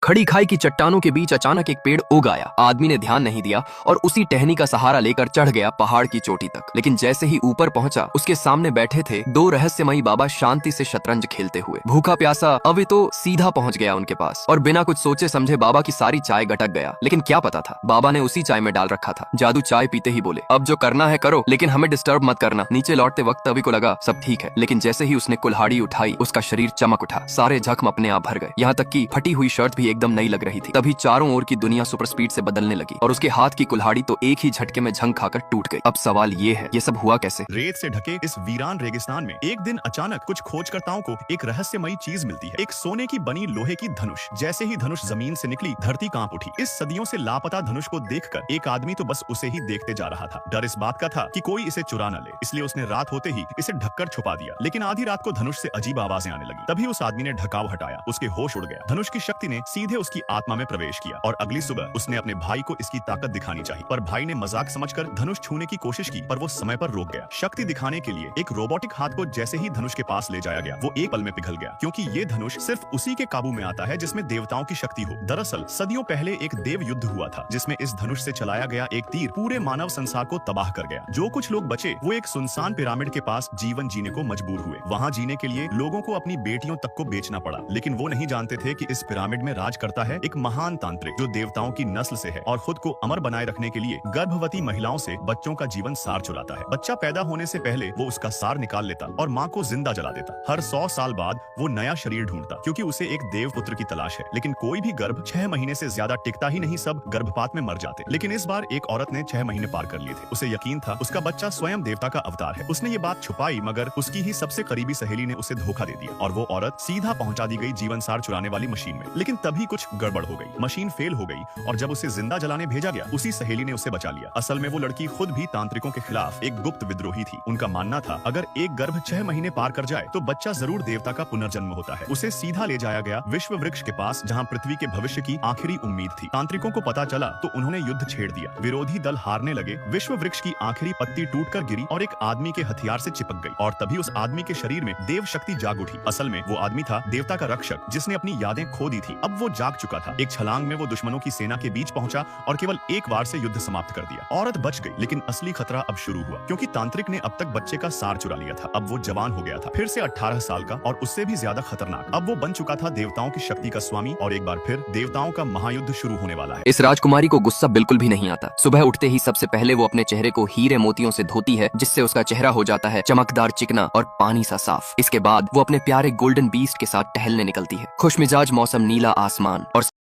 खड़ी खाई की चट्टानों के बीच अचानक एक पेड़ उग आया। आदमी ने ध्यान नहीं दिया और उसी टहनी का सहारा लेकर चढ़ गया पहाड़ की चोटी तक। लेकिन जैसे ही ऊपर पहुंचा, उसके सामने बैठे थे दो रहस्यमयी बाबा शांति से शतरंज खेलते हुए। भूखा प्यासा अवे तो सीधा पहुंच गया उनके पास और बिना कुछ सोचे समझे बाबा की सारी चाय गटक गया। लेकिन क्या पता था, बाबा ने उसी चाय में डाल रखा था जादू। चाय पीते ही बोले, अब जो करना है करो, लेकिन हमें डिस्टर्ब मत करना। नीचे लौटते वक्त अभी को लगा सब ठीक है, लेकिन जैसे ही उसने कुल्हाड़ी उठाई, उसका शरीर चमक उठा। सारे जख्म अपने आप भर गए, यहाँ तक कि फटी हुई शर्ट भी एकदम नई लग रही थी। तभी चारों ओर की दुनिया सुपर स्पीड से बदलने लगी और उसके हाथ की कुल्हाड़ी तो एक ही झटके में झंग खाकर टूट गई। अब सवाल ये है, ये सब हुआ कैसे? रेत से ढके इस वीरान रेगिस्तान में एक दिन अचानक कुछ खोजकर्ताओं को एक रहस्यमयी चीज मिलती है, एक सोने की बनी लोहे की धनुष। जैसे ही धनुष जमीन से निकली, धरती कांप उठी। इस सदियों से लापता धनुष को देखकर एक आदमी तो बस उसे ही देखते जा रहा था। डर इस बात का था कि कोई इसे चुरा न ले, इसलिए उसने रात होते ही इसे ढककर छुपा दिया। लेकिन आधी रात को धनुष से अजीब आवाजें आने लगी। तभी उस आदमी ने ढकाव हटाया, उसके होश उड़ गया। धनुष की शक्ति ने सीधे उसकी आत्मा में प्रवेश किया और अगली सुबह उसने अपने भाई को इसकी ताकत दिखानी चाहिए। पर भाई ने मजाक समझकर धनुष छूने की कोशिश की, पर वो समय पर रुक गया। शक्ति दिखाने के लिए एक रोबोटिक हाथ को जैसे ही धनुष के पास ले जाया गया, वो एक पल में पिघल गया, क्योंकि ये धनुष सिर्फ उसी के काबू में आता है जिसमें देवताओं की शक्ति हो। दरअसल सदियों पहले एक देव युद्ध हुआ था, जिसमें इस धनुष से चलाया गया एक तीर पूरे मानव संसार को तबाह कर गया। जो कुछ लोग बचे, वो एक सुनसान पिरामिड के पास जीवन जीने को मजबूर हुए। वहाँ जीने के लिए लोगों को अपनी बेटियों तक को बेचना पड़ा। लेकिन वो नहीं जानते थे कि इस पिरामिड में राज करता है एक महान तांत्रिक, जो देवताओं की नस्ल से है और खुद को अमर बनाए रखने के लिए गर्भवती महिलाओं से बच्चों का जीवन सार चुराता है। बच्चा पैदा होने से पहले वो उसका सार निकाल लेता और माँ को जिंदा जला देता। हर 100 साल बाद वो नया शरीर ढूंढता, क्योंकि उसे एक देव पुत्र की तलाश है। लेकिन कोई भी गर्भ 6 महीने से ज्यादा टिकता ही नहीं, सब गर्भपात में मर जाते। लेकिन इस बार एक औरत ने 6 महीने पार कर लिए थे। उसे यकीन था उसका बच्चा स्वयं देवता का अवतार है। उसने ये बात छुपाई, मगर उसकी ही सबसे करीबी सहेली ने उसे धोखा दे दिया और वो औरत सीधा पहुंचा दी गई जीवन सार चुराने वाली मशीन में। लेकिन तभी कुछ गड़बड़ हो गई, मशीन फेल हो गई और जब उसे जिंदा जलाने भेजा गया, उसी सहेली ने उसे बचा लिया। असल में वो लड़की खुद भी तांत्रिकों के खिलाफ एक गुप्त विद्रोही थी। उनका मानना था अगर एक गर्भ 6 महीने पार कर जाए तो बच्चा जरूर देवता का पुनर्जन्म होता है। उसे सीधा ले जाया गया विश्व वृक्ष के पास, जहाँ पृथ्वी के भविष्य की आखिरी उम्मीद थी। तांत्रिकों को पता चला तो उन्होंने युद्ध छेड़ दिया। विरोधी दल हारने लगे। विश्व वृक्ष की आखिरी पत्ती टूटकर गिरी और एक आदमी के हथियार से चिपक गई और तभी उस आदमी के शरीर में देव शक्ति जाग उठी। असल में वो आदमी था देवता का रक्षक, जिसने अपनी यादें खो दी थी। अब वो जाग चुका था। एक छलांग में वो दुश्मनों की सेना के बीच पहुंचा और केवल एक बार से युद्ध समाप्त कर दिया। औरत बच गई, लेकिन असली खतरा अब शुरू हुआ, क्योंकि तांत्रिक ने अब तक बच्चे का सार चुरा लिया था। अब वो जवान हो गया था, फिर से 18 साल का और उससे भी ज्यादा खतरनाक। अब वो बन चुका था देवताओं की शक्ति का स्वामी और एक बार फिर देवताओं का महायुद्ध शुरू होने वाला है। इस राजकुमारी को गुस्सा बिल्कुल भी नहीं आता। सुबह उठते ही सबसे पहले वो अपने चेहरे को हीरे मोतियों से धोती है, जिससे उसका चेहरा हो जाता है चमकदार, चिकना और पानी सा साफ। इसके बाद वो अपने प्यारे गोल्डन बीस्ट के साथ टहलने निकलती है। खुशमिजाज मौसम, नीला आसमान और